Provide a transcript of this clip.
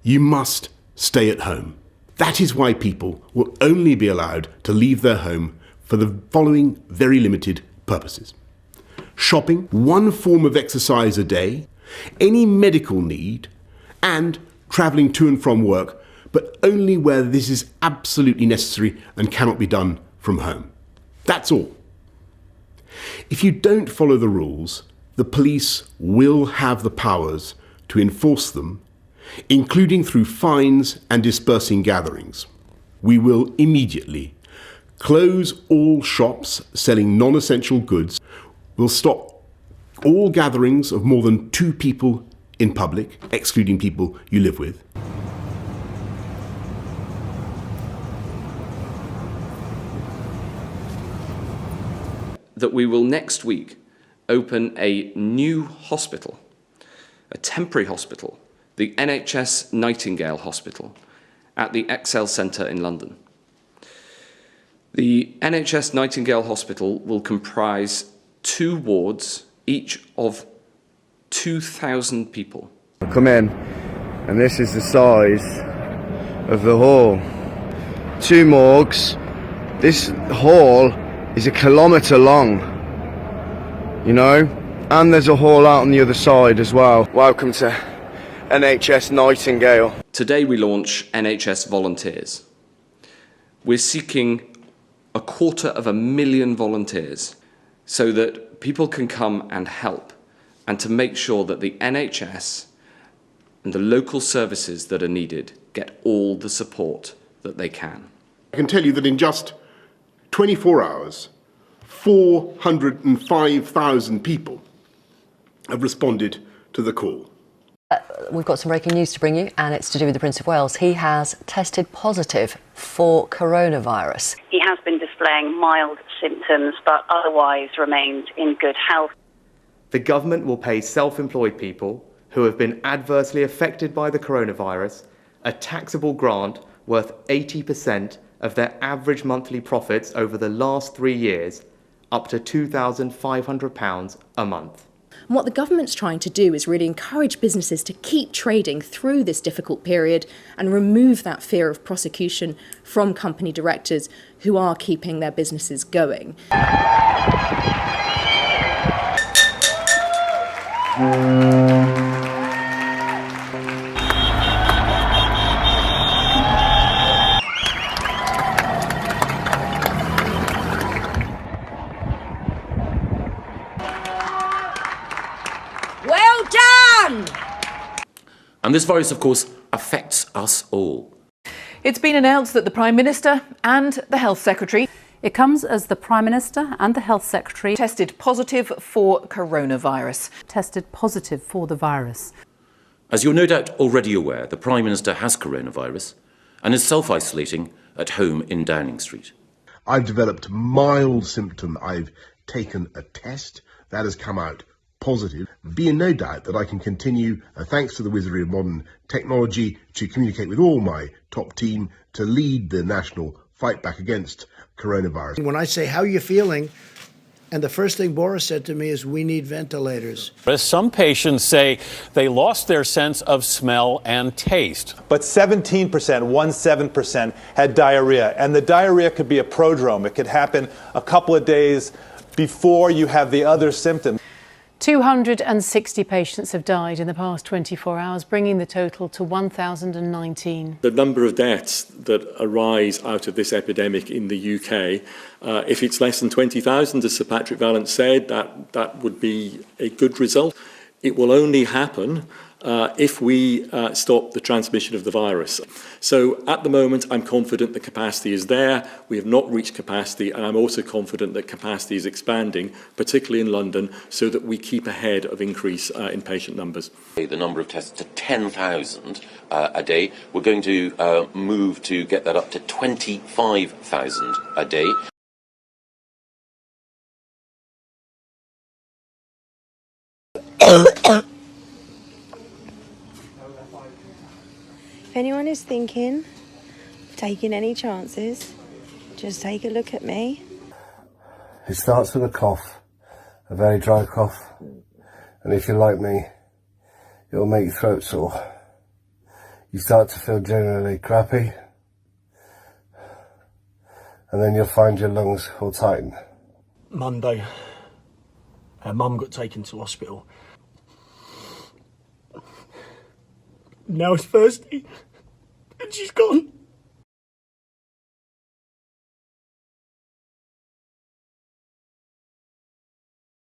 you must stay at home. That is why people will only be allowed to leave their home for the following very limited purposes: shopping, one form of exercise a day, any medical need, and travelling to and from work, but only where this is absolutely necessary and cannot be done from home. That's all. If you don't follow the rules, the police will have the powers to enforce them, including through fines and dispersing gatherings. We will immediately close all shops selling non-essential goods. We'll stop all gatherings of more than 2 people in public, excluding people you live with. That we will next week open a new hospital, a temporary hospital, the NHS Nightingale Hospital, at the Excel Centre in London. The NHS Nightingale Hospital will comprise 2 wards, each of 2,000 people. I come in, and this is the size of the hall. 2 morgues. This hall is 1 kilometre long, you know, and there's a hall out on the other side as well. Welcome to NHS Nightingale. Today we launch NHS Volunteers. We're seeking 250,000 volunteers so that people can come and help, and to make sure that the NHS and the local services that are needed get all the support that they can. I can tell you that in just 24 hours, 405,000 people have responded to the call. We've got some breaking news to bring you, and it's to do with the Prince of Wales. He has tested positive for coronavirus. He has been displaying mild symptoms, but otherwise remained in good health. The government will pay self-employed people who have been adversely affected by the coronavirus a taxable grant worth 80% of their average monthly profits over the last 3 years, up to £2,500 a month. And what the government's trying to do is really encourage businesses to keep trading through this difficult period and remove that fear of prosecution from company directors who are keeping their businesses going. Well done! And this virus, of course, affects us all. It's been announced that the Prime Minister and the Health Secretary. It comes as the Prime Minister and the Health Secretary tested positive for coronavirus. Tested positive for the virus. As you're no doubt already aware, the Prime Minister has coronavirus and is self-isolating at home in Downing Street. I've developed mild symptom. I've taken a test that has come out positive. Be in no doubt that I can continue, thanks to the wizardry of modern technology, to communicate with all my top team to lead the national fight back against coronavirus. When I say, how are you feeling? And the first thing Boris said to me is, we need ventilators. Some patients say they lost their sense of smell and taste. But 17% had diarrhea. And the diarrhea could be a prodrome. It could happen a couple of days before you have the other symptoms. 260 patients have died in the past 24 hours, bringing the total to 1,019. The number of deaths that arise out of this epidemic in the UK, if it's less than 20,000, as Sir Patrick Vallance said, that would be a good result. It will only happen if we stop the transmission of the virus. So at the moment, I'm confident the capacity is there. We have not reached capacity, and I'm also confident that capacity is expanding, particularly in London, so that we keep ahead of increase in patient numbers. The number of tests to 10,000 a day. We're going to move to get that up to 25,000 a day. If anyone is thinking of taking any chances, just take a look at me. It starts with a cough, a very dry cough, and if you're like me, it'll make your throat sore. you start to feel generally crappy, and then you'll find your lungs will tighten. Monday, our mum got taken to hospital. Now it's Thursday, and she's gone.